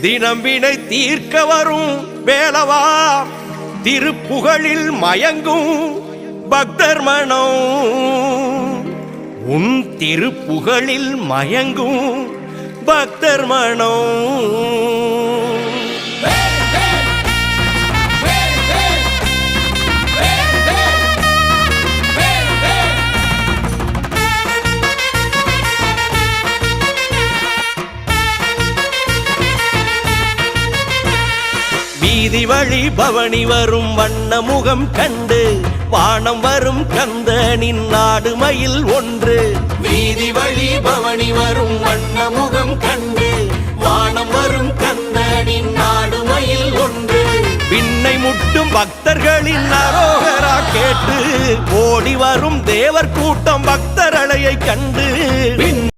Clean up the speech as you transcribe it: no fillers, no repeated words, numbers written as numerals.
தினம் வினை தீர்க்க வரும் வேளவா திருப்புகழில் மயங்கும் பக்தர் மனம் உன் திருப்புகழில் மயங்கும் பக்தர் மனம் வீதி வழி பவனி வரும் வண்ண முகம் கண்டு வானம் வரும் கந்தனின் நாடு மயில் ஒன்று வீதி வழி பவனி வரும் வண்ண முகம் கண்டு வானம் வரும் கந்தனின் நாடு மயில் ஒன்று விண்ணை முட்டும் பக்தர்களின் அரோகரா கேட்டு ஓடி வரும் தேவர் கூட்டம் பக்தர் அலையை கண்டு